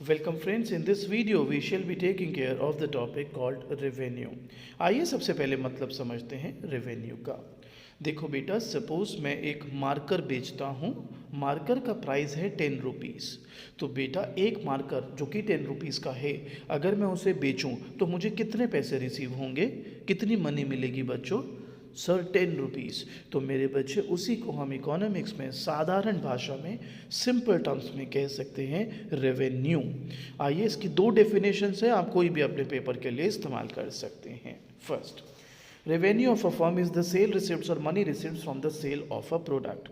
Welcome friends, in this video we shall be taking care of the topic called revenue. आइए सबसे पहले मतलब समझते हैं रेवेन्यू का। देखो बेटा, सपोज मैं एक मार्कर बेचता हूँ। मार्कर का प्राइस है 10 रुपीज़। तो बेटा एक मार्कर जो कि 10 रुपीज़ का है, अगर मैं उसे बेचूँ तो मुझे कितने पैसे रिसीव होंगे, कितनी मनी मिलेगी बच्चों? Sir 10 rupees. तो मेरे बच्चे उसी को हम इकोनॉमिक्स में साधारण भाषा में सिंपल टर्म्स में कह सकते हैं रेवेन्यू। आइए इसकी दो डेफिनेशंस है, आप कोई भी अपने पेपर के लिए इस्तेमाल कर सकते हैं। First, revenue of a firm is the sale receipts or money receipts from the sale of a product,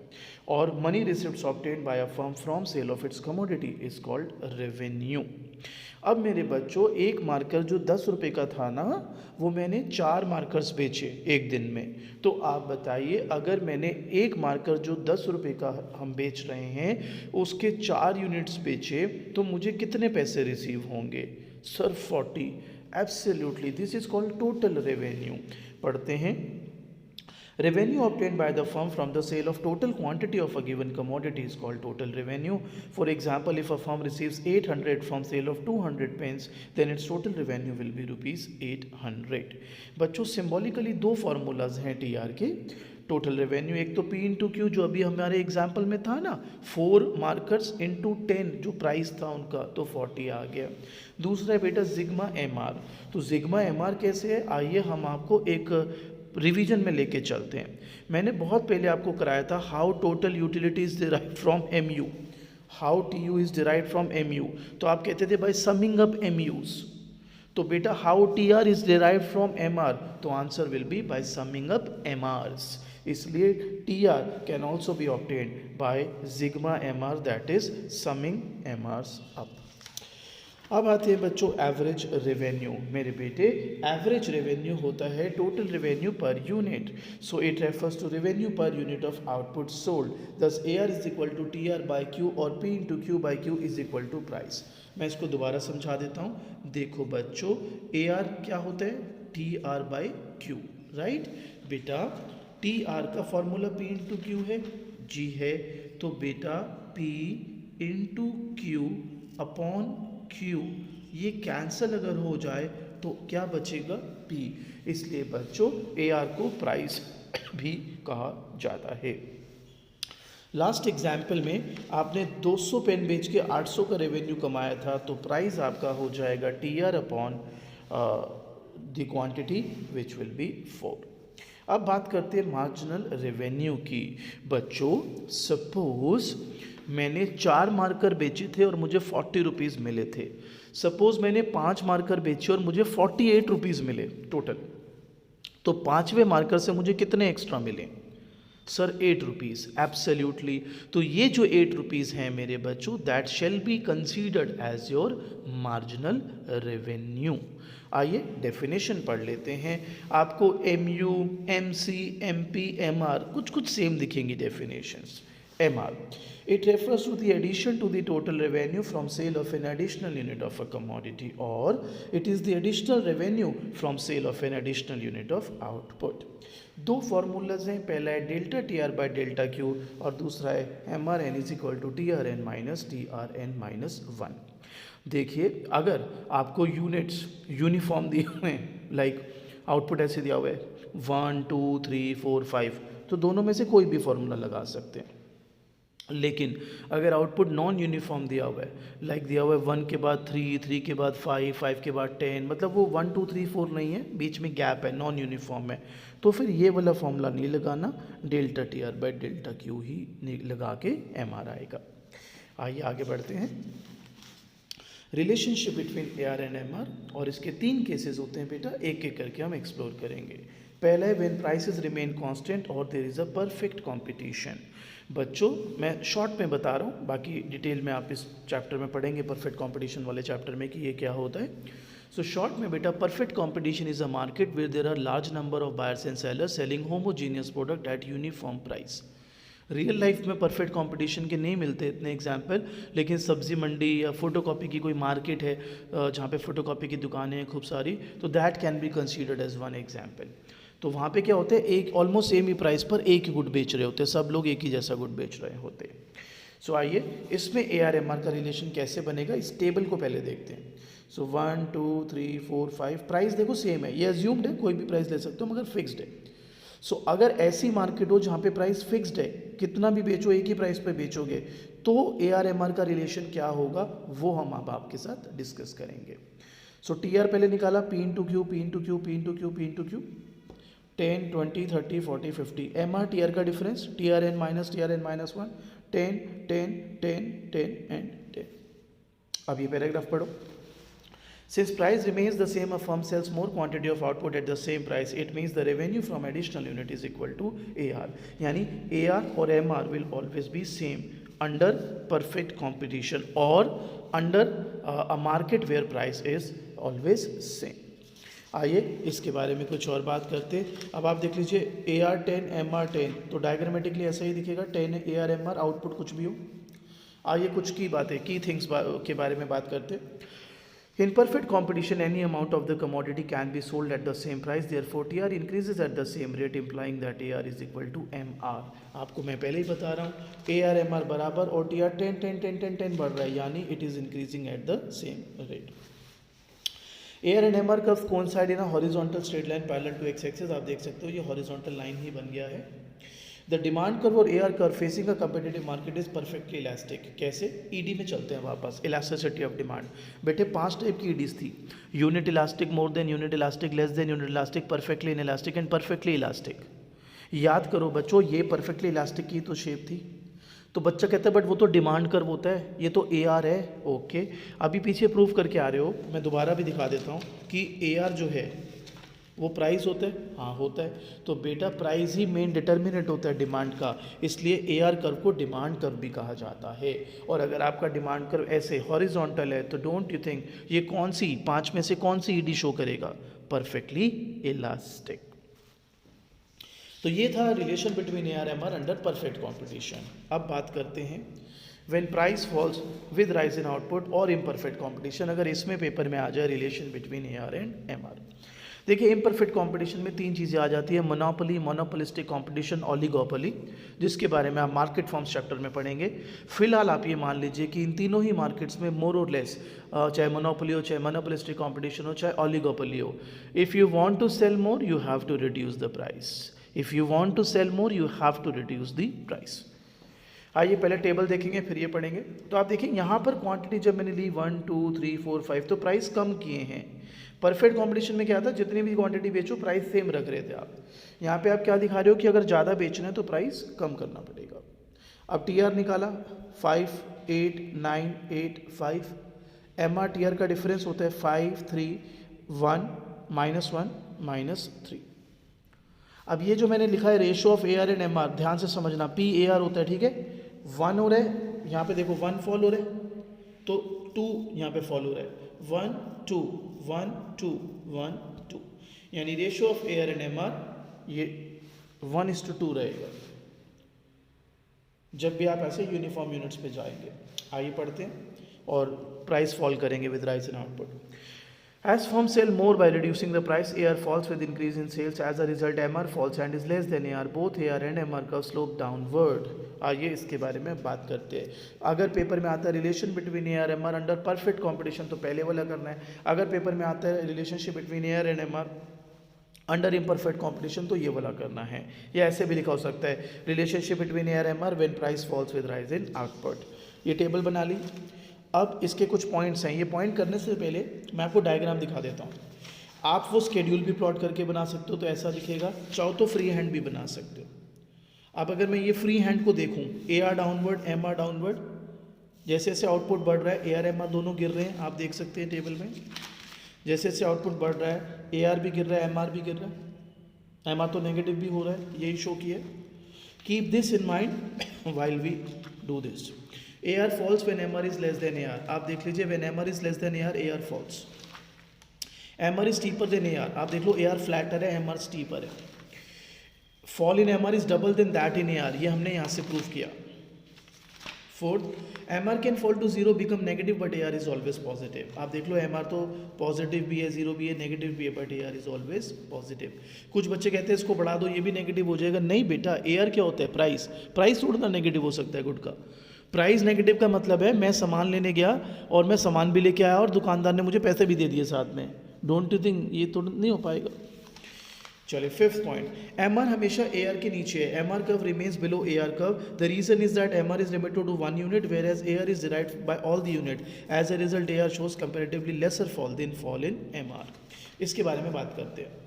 or money receipts obtained by a firm from sale of its commodity is called revenue। अब मेरे बच्चों, एक marker जो 10 रुपये का था ना, वो मैंने 4 मार्कर्स बेचे एक दिन में। तो आप बताइए, अगर मैंने एक मार्कर जो 10 रुपये का हम बेच रहे हैं उसके 4 यूनिट्स बेचे तो मुझे कितने पैसे रिसीव होंगे? Sir 40। Absolutely, this is called total revenue. पढ़ते हैं, revenue obtained by the firm from the sale of total quantity of a given commodity is called total revenue. For example, if a firm receives 800 from sale of 200 pens, then its total revenue will be rupees 800। बच्चों symbolically दो formulas हैं TR के total revenue. एक तो P into Q जो अभी हमारे example में था ना, 4 मार्कर्स इंटू 10 जो प्राइस था उनका, तो 40 आ गया। दूसरा है बेटा जिग्मा एम आर। तो जिग्मा एम आर कैसे है, आइए हम आपको एक रिवीजन में लेके चलते हैं। मैंने बहुत पहले आपको कराया था how total utility is derived from M U, how T U is derived from M U. तो आप कहते थे by summing up M U's. तो बेटा how T R is derived from M R, तो answer will be by summing up M R's. इसलिए T R can also be obtained by sigma M R, that is summing M R's up. अब आते हैं बच्चों average revenue. मेरे बेटे, average revenue होता है total revenue per unit. So it refers to revenue per unit of output sold. Thus A R is equal to T R by Q और P into Q by Q is equal to price. मैं इसको दोबारा समझा देता हूँ। देखो बच्चों, A R क्या होता है? T R by Q, right बेटा। टी आर का फॉर्मूला पी इंटू क्यू है, जी है। तो बेटा P into Q upon Q, ये कैंसल अगर हो जाए तो क्या बचेगा? पी। इसलिए बच्चों ए आर को प्राइस भी कहा जाता है। लास्ट एग्जाम्पल में आपने 200 पेन बेच के 800 का रेवेन्यू कमाया था, तो प्राइस आपका हो जाएगा T R upon the quantity which will be 4। अब बात करते हैं मार्जिनल रेवेन्यू की। बच्चों सपोज मैंने 4 मार्कर बेचे थे और मुझे 40 रुपीज़ मिले थे। सपोज मैंने 5 मार्कर बेचे और मुझे 48 रुपीज़ मिले टोटल। तो 5वें मार्कर से मुझे कितने एक्स्ट्रा मिले? Sir 8 rupees. एब्सोल्युटली। तो ये जो 8 रुपीज़ हैं मेरे बच्चों, that shall be considered as your marginal revenue. आइए डेफिनेशन पढ़ लेते हैं। आपको M U, M C, M P, M R कुछ सेम दिखेंगी definitions. MR, it refers to the addition to the total revenue from sale of an additional unit of a commodity, or it is the additional revenue from sale of an additional unit of output। दो formulas हैं, पहला है delta T R by delta Q और दूसरा है M R N is equal to T R N minus T R N minus 1। देखिए, अगर आपको यूनिट्स यूनिफॉर्म दिए हुए हैं, लाइक आउटपुट ऐसे दिया हुआ है 1 2 3 4 5, तो दोनों में से कोई भी फॉर्मूला लगा सकते हैं। लेकिन अगर आउटपुट नॉन यूनिफॉर्म दिया हुआ है, लाइक दिया हुआ है 1 के बाद 3, 3 के बाद 5, 5 के बाद 10, मतलब वो 1 2 3 4 नहीं है, बीच में गैप है, नॉन यूनिफॉर्म है, तो फिर ये वाला फॉर्मूला नहीं लगाना, delta T R by delta Q ही लगा के एम आर आएगा। आइए आगे बढ़ते हैं। Relationship between A R and M R, और इसके 3 केसेस होते हैं बेटा, एक एक करके हम एक्सप्लोर करेंगे। पहला है व्हेन प्राइसेस रिमेन कांस्टेंट और there is a perfect competition. बच्चों मैं शॉर्ट में बता रहा हूँ, बाकी डिटेल में आप इस चैप्टर में पढ़ेंगे, परफेक्ट कंपटीशन वाले चैप्टर में, कि ये क्या होता है। सो शॉर्ट में बेटा, perfect competition is a market where there are large number of buyers and sellers selling homogeneous product at uniform price. Real life में परफेक्ट कंपटीशन के नहीं मिलते इतने एग्जाम्पल, लेकिन सब्जी मंडी या फोटोकॉपी की कोई मार्केट है जहाँ पे फोटोकॉपी की दुकानें हैं खूब सारी, तो that can be considered as one example. तो वहाँ पे क्या होता है, एक ऑलमोस्ट सेम ही प्राइस पर एक ही गुड बेच रहे होते हैं, सब लोग एक ही जैसा गुड बेच रहे होते हैं। सो आइए इसमें AR/MR का रिलेशन कैसे बनेगा, इस टेबल को पहले देखते हैं। सो 1 2 3 4 5 प्राइस देखो सेम है, ये अज्यूम्ड है, कोई भी प्राइस ले सकते हो मगर फिक्स्ड है। सो अगर ऐसी मार्केट हो जहाँ पे प्राइस फिक्स्ड है, कितना भी बेचो एक ही प्राइस पे बेचोगे, तो AR/MR का रिलेशन क्या होगा वो हम अब आपके साथ डिस्कस करेंगे। सो TR पहले निकाला, P into Q, P into Q, P into Q, P into Q, 10 20 30 40 50। MR TR का difference, TRN minus TRN minus 1, 10 10 10 10 and 10। अब ये पैराग्राफ पढ़ो। Since price remains the same, a firm sells more quantity of output at the same price. It means the revenue from additional unit is equal to AR. यानी AR और MR will always be same under perfect competition or under a market where price is always same. आइए इसके बारे में कुछ और बात करते हैं। अब आप देख लीजिए AR 10 MR 10, तो डायग्रामेटिकली ऐसा ही दिखेगा, 10 AR MR, आउटपुट कुछ भी हो। आइए कुछ की बातें, की थिंग्स के बारे में बात करते हैं। In perfect competition, any amount of the commodity can be sold at the same price. Therefore, TR increases at the same rate, implying that AR is equal to MR. आपको मैं पहले ही बता रहा हूँ, AR MR बराबर और TR 10 10 10 10 10 बढ़ रहा है, यानी it is increasing at the same rate. AR and MR curves coincide in a horizontal straight line parallel to x-axis. आप देख सकते हो ये horizontal line ही बन गया है। द डिमांड कर्व और AR curve facing a competitive market is perfectly elastic. कैसे? ED में चलते हैं वापस, इलास्टिसिटी ऑफ डिमांड। बेटे 5 टाइप की EDs थी, unit elastic, more than unit elastic, less than unit elastic, perfectly inelastic and perfectly elastic. याद करो बच्चों, ये परफेक्टली इलास्टिक की तो शेप थी। तो बच्चा कहता है बट वो तो डिमांड कर्व होता है, ये तो AR है। ओके, अभी पीछे प्रूव करके आ रहे हो, मैं दोबारा भी दिखा देता हूँ कि AR जो है वो प्राइस होता है, हाँ होता है। तो बेटा प्राइस ही मेन डिटर्मिनेंट होता है डिमांड का, इसलिए AR कर्व को डिमांड कर्व भी कहा जाता है। और अगर आपका डिमांड कर्व ऐसे हॉरिजॉन्टल है तो डोंट यू थिंक ये कौन सी 5 में से कौन सी ED शो करेगा? Perfectly elastic. तो ये था relation between AR MR under perfect competition. अब बात करते हैं when price falls with rise in output और इम्परफेक्ट कॉम्पिटिशन। अगर इसमें पेपर में आ जाए relation between AR and MR, देखिए इम्परफेक्ट कंपटीशन में 3 चीज़ें आ जाती है, मोनोपोली, मोनोपोलिस्टिक कंपटीशन, ओलिगोपोली, जिसके बारे में आप मार्केट फॉर्म्स चैप्टर में पढ़ेंगे। फिलहाल आप ये मान लीजिए कि इन तीनों ही मार्केट्स में मोर और लेस, चाहे मोनोपोली हो, चाहे मोनोपोलिस्टिक कंपटीशन हो, चाहे ओलिगोपोली हो, if you want to sell more you have to reduce the price. If you want to sell more you have to reduce the price. आइए पहले टेबल देखेंगे फिर ये पढ़ेंगे। तो आप देखिए यहाँ पर क्वांटिटी जब मैंने ली 1 2 3 4 5 तो प्राइस कम किए हैं। परफेक्ट कंपटीशन में क्या था, जितनी भी क्वांटिटी बेचो प्राइस सेम रख रहे थे आप। यहाँ पे आप क्या दिखा रहे हो कि अगर ज़्यादा बेचना है तो प्राइस कम करना पड़ेगा। अब TR निकाला 5 8 9 8 5। MR TR का डिफरेंस होता है 5 3 1 -1 -3। अब ये जो मैंने लिखा है ratio of AR and MR, ध्यान से समझना, PAR होता है, ठीक है। 1 हो रहा है, यहाँ पे देखो 1 फॉल हो रहा है तो 2 यहाँ पे फॉल हो रहा है, 1 2 1 2 1 2, यानी ratio of AR and MR ये 1:2 रहेगा जब भी आप ऐसे यूनिफॉर्म यूनिट्स पे जाएंगे। आइए पढ़ते हैं और प्राइस फॉल करेंगे with rise in output. As firms sell more by reducing the price, AR falls with increase in sales. As a result, MR falls and is less than AR. Both AR and MR curve slope downward. आइए इसके बारे में बात करते हैं। अगर paper में आता है relation between AR MR under perfect competition तो पहले वाला करना है। अगर पेपर में आता है relationship between AR and MR under imperfect competition तो ये वाला करना है। या ऐसे भी लिखा हो सकता है relationship between AR MR when price falls with rise in output. ये टेबल बना ली। अब इसके कुछ पॉइंट्स हैं, ये पॉइंट करने से पहले मैं आपको डायग्राम दिखा देता हूँ। आप वो स्केड्यूल भी प्लॉट करके बना सकते हो तो ऐसा दिखेगा, चाहो तो फ्री हैंड भी बना सकते हो। अब अगर मैं ये फ्री हैंड को देखूँ, AR डाउनवर्ड MR डाउनवर्ड, जैसे जैसे आउटपुट बढ़ रहा है AR MR दोनों गिर रहे हैं, आप देख सकते हैं टेबल में। जैसे जैसे आउटपुट बढ़ रहा है AR भी गिर रहा है MR भी गिर रहा है, MR तो नेगेटिव भी हो रहा है, यही शो किया। Keep this in mind while we do this. AR falls when MR is less than AR, आप देख लीजिए when MR is less than AR falls। MR is steeper than AR, आप देख लो AR flatter है MR steeper है। fall in MR is double than that in AR, ये हमने यहाँ से प्रूव किया। Fourth, MR can fall to 0 become negative but AR is always positive, आप देख लो MR तो पॉजिटिव भी है, 0 भी है, नेगेटिव भी है, but AR is always positive. कुछ बच्चे कहते हैं इसको बढ़ा दो ये भी नेगेटिव हो जाएगा, नहीं बेटा AR क्या होता है, प्राइस थोड़ा ना नेगेटिव हो सकता है गुड का। प्राइस नेगेटिव का मतलब है मैं सामान लेने गया और मैं सामान भी लेके आया और दुकानदार ने मुझे पैसे भी दे दिए साथ में। डोंट यू थिंक ये तो नहीं हो पाएगा। चलिए फिफ्थ पॉइंट, एम आर हमेशा ए आर के नीचे है। M R curve remains below A R curve. The reason is that M R is limited to 1 unit whereas A R is derived by all the unit. As a result A R shows comparatively lesser fall than fall in M R. इसके बारे में बात करते हैं।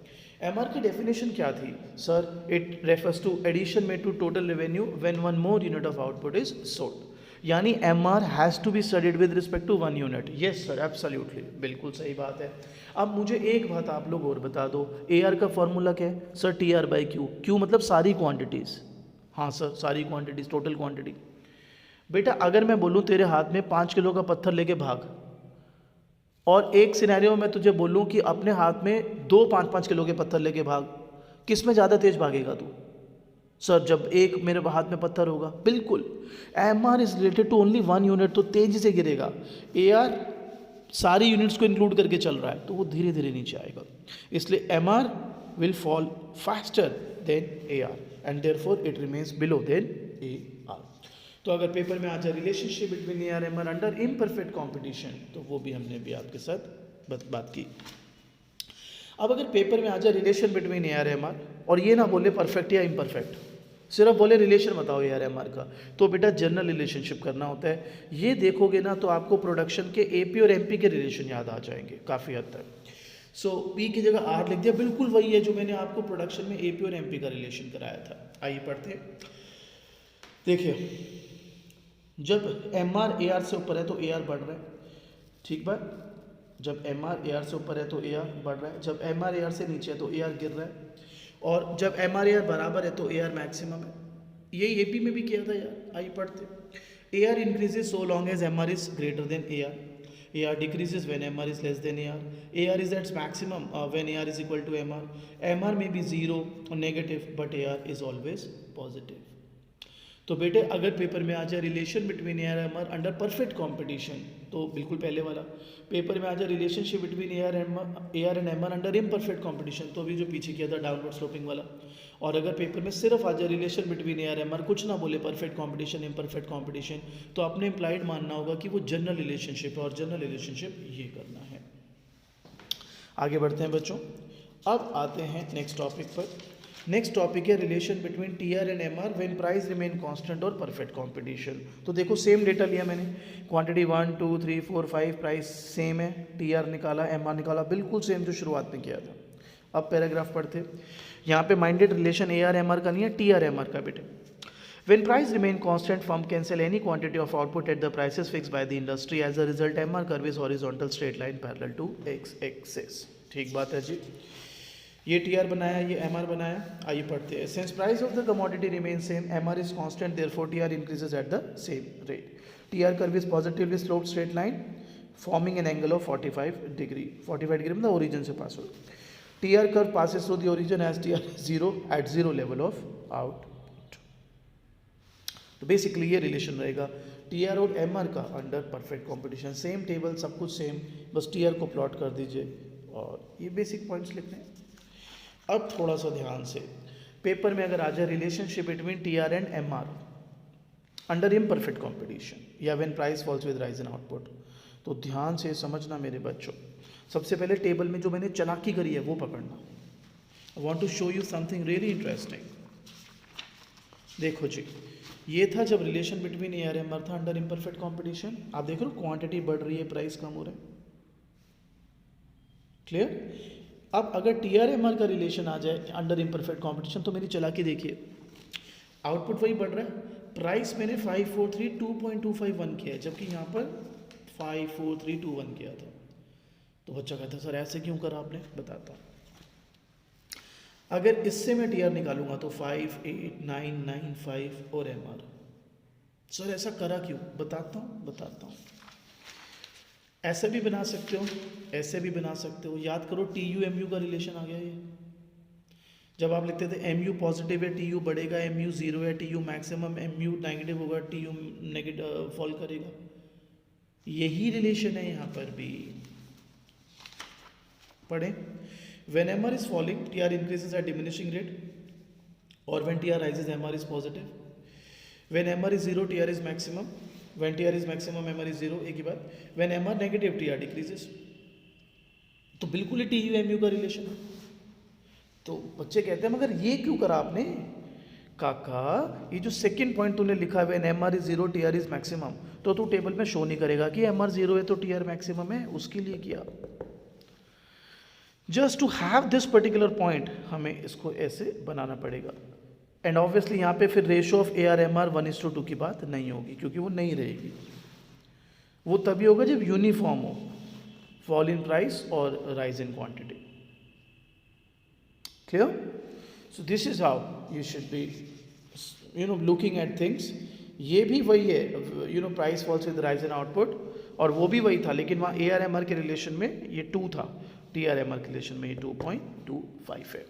M R की definition क्या थी sir? It refers to addition made to total revenue when one more unit of output is sold. यानी M R has to be studied with respect to 1 unit. Yes sir, absolutely, बिल्कुल सही बात है। अब मुझे एक बात आप लोग और बता दो, ए आर का फॉर्मूला क्या है sir? T R by Q. Q मतलब सारी क्वांटिटीज़। हाँ सर, सारी क्वांटिटीज़, टोटल क्वांटिटी। बेटा अगर मैं बोलूँ तेरे हाथ में 5 किलो का पत्थर लेके भाग, और एक सिनेरियो में तुझे बोलूँ कि अपने हाथ में 2 5-5 किलो के पत्थर लेके भाग, किस में ज़्यादा तेज भागेगा तू? सर जब एक मेरे हाथ में पत्थर होगा। बिल्कुल, M R is related to only 1 unit, तो तेजी से गिरेगा। ए आर सारी यूनिट्स को इंक्लूड करके चल रहा है तो वो धीरे धीरे नीचे आएगा। इसलिए M R will fall faster than A R and therefore it remains below than A R. तो अगर पेपर में आ जाए relationship between A R M R under imperfect competition, तो वो भी हमने भी आपके साथ बात की। अब अगर पेपर में आ जाए relation between A R M R, और ये ना बोले परफेक्ट या इम्परफेक्ट, सिर्फ बोले रिलेशन बताओ ए आर एम आर का, तो बेटा जनरल रिलेशनशिप करना होता है। ये देखोगे ना तो आपको प्रोडक्शन के एपी और एमपी के रिलेशन याद आ जाएंगे काफ़ी हद तक। सो पी की जगह आर लिख दिया, बिल्कुल वही है जो मैंने आपको प्रोडक्शन में एपी और एमपी का रिलेशन कराया था। आइए पढ़ते हैं। देखिए, जब एम आर ए आर से ऊपर है तो ए आर बढ़ रहा है, ठीक बात। जब एम आर ए आर से ऊपर है तो ए आर बढ़ रहा है, जब एम आर ए आर से नीचे है तो ए आर गिर रहा है, और जब एम आर ए आर बराबर है तो ए आर मैक्सिमम है। यही ए पी में भी किया था यार। आइए पढ़ते। A R increases so long as M R is greater than A R. A R decreases when M R is less than A R. A R is at its maximum when A R is equal to M R. M R may be zero और negative but A R is always positive. तो बेटे अगर paper में आ जाए relation between A R M R under perfect competition, तो बिल्कुल पहले वाला। पेपर में आ जाए relationship between A R and M R under imperfect competition, तो अभी जो पीछे किया था डाउनवर्ड स्लोपिंग वाला। और अगर पेपर में सिर्फ आ जाए relation between A R M R, कुछ ना बोले परफेक्ट कॉम्पिटिशन इम्परफेक्ट कॉम्पिटिशन, तो अपने इम्प्लाइड मानना होगा कि वो जनरल रिलेशनशिप है, और जनरल रिलेशनशिप ये करना है। आगे बढ़ते हैं बच्चों। अब आते हैं नेक्स्ट टॉपिक पर। नेक्स्ट टॉपिक है relation between T R and M R when price remain constant और परफेक्ट कंपटीशन। तो देखो सेम डेटा लिया मैंने, क्वांटिटी 1 2 3 4 5, प्राइस सेम है, टी आर निकाला, एम आर निकाला, बिल्कुल सेम जो शुरुआत में किया था। अब पैराग्राफ पढ़ते। यहाँ पे minded relation A R M R का नहीं है, टी आर एम आर का बेटे। When price remain constant, firm can sell any quantity of output at the prices fixed by the industry. As a result, MR curve is horizontal straight line parallel to x-axis. ठीक बात है जी। ये TR बनाया, ये MR बनाया। आइए पढ़ते हैं। Since price of the commodity remains same, MR is constant, therefore TR increases at the same rate. TR curve is positively sloped straight line, forming an angle of 45 degree. 45 degree मतलब origin से pass हो। TR curve passes through the origin as TR is 0 at 0 level of out. तो basically ये relation रहेगा T R और M R का under perfect competition. Same table, सब कुछ सेम, बस टी आर को प्लॉट कर दीजिए और ये बेसिक पॉइंट्स लिखने हैं। अब थोड़ा सा ध्यान से, पेपर में अगर आ जाए relationship between T R and M R under imperfect competition या when price falls with rise in output, तो ध्यान से समझना मेरे बच्चों। सबसे पहले टेबल में जो मैंने चालाकी करी है वो पकड़ना। I want to show you something really interesting. देखो जी, ये था जब relation between A R M R था अंडर इम्परफेक्ट कंपटीशन। आप देख रहे हो क्वांटिटी बढ़ रही है, प्राइस कम हो रहा है। क्लियर? अब अगर टी आर एम आर का रिलेशन आ जाए अंडर इम्परफेक्ट कंपटीशन, तो मेरी चालाकी देखिए, आउटपुट वही बढ़ रहा है, प्राइस मैंने 543.251 किया है, जबकि यहाँ पर 54321 किया था। तो बच्चा कहता सर ऐसे क्यों करा आपने? बताता हूँ। अगर इससे मैं टी आर निकालूंगा तो 58995 और एम आर। सर ऐसा करा क्यों? बताता हूँ। ऐसे भी बना सकते हो, ऐसे भी बना सकते हो। याद करो टी यू एम यू का रिलेशन आ गया ये। जब आप लिखते थे एम यू पॉजिटिव है, टी यू बढ़ेगा, एम यू जीरो है, T U maximum, M U negative होगा, टी यू नेगेटिव फॉल करेगा। यही रिलेशन है यहाँ पर भी। पढ़े। When MR is falling, TR increases at diminishing rate, or when TR rises, MR is positive. When MR is 0, TR is maximum. When T R is maximum M R is zero, एक ही बात। When M R negative T R decreases. तो बिल्कुल ही T U M U का relation है। तो बच्चे कहते हैं मगर ये क्यों करा आपने? काका ये जो सेकंड पॉइंट तूने लिखा है when M R is zero T R is maximum, तो तू टेबल में शो नहीं करेगा कि एम आर जीरो है तो टी आर मैक्सिमम है, उसके लिए किया। Just to have this particular point हमें इसको ऐसे बनाना पड़ेगा। एंड ऑब्वियसली यहाँ पे फिर ratio of A R M R 1:2 की बात नहीं होगी, क्योंकि वो नहीं रहेगी। वो तभी होगा जब यूनिफॉर्म हो, फॉल इन प्राइस और rise in quantity. Clear? So this is how you should be looking at things. ये भी वही है, price falls with rise in output, और वो भी वही था, लेकिन वहाँ ए आर एम आर के रिलेशन में ये 2 था, टी आर एम आर के रिलेशन में ये 2.25 है।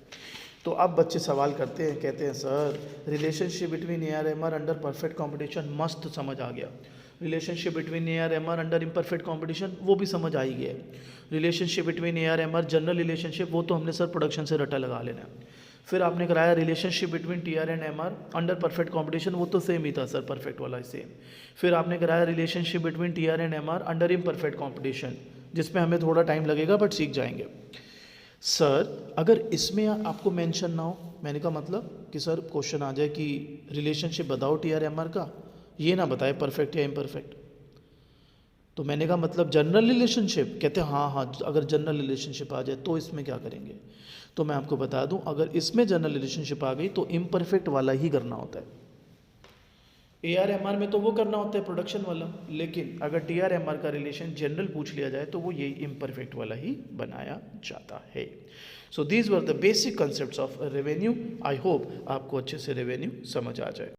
तो अब बच्चे सवाल करते हैं, कहते हैं sir relationship between A R M R under perfect competition मस्त समझ आ गया। Relationship between A R M R under imperfect competition वो भी समझ आ ही गया। Relationship between A R M R general relationship वो तो हमने सर प्रोडक्शन से रटा लगा लेना है। फिर आपने कराया relationship between T R and M R under perfect competition, वो तो सेम ही था सर, परफेक्ट वाला सेम। फिर आपने कराया relationship between T R and M R under imperfect competition, जिसमें हमें थोड़ा टाइम लगेगा बट सीख जाएंगे। सर अगर इसमें आपको मेंशन ना हो, मैंने कहा मतलब कि सर क्वेश्चन आ जाए कि रिलेशनशिप बताओ टी आर एम आर का, ये ना बताए परफेक्ट या इम्परफेक्ट, तो मैंने कहा मतलब जनरल रिलेशनशिप। कहते हैं हाँ, अगर जनरल रिलेशनशिप आ जाए तो इसमें क्या करेंगे? तो मैं आपको बता दूं, अगर इसमें जनरल रिलेशनशिप आ गई तो इम्परफेक्ट वाला ही करना होता है। ए आर एम आर में तो वो करना होता है प्रोडक्शन वाला, लेकिन अगर टी आर एम आर का रिलेशन जनरल पूछ लिया जाए तो वो यही इम्परफेक्ट वाला ही बनाया जाता है। So these were the basic concepts of revenue. I hope आपको अच्छे से रेवेन्यू समझ आ जाए।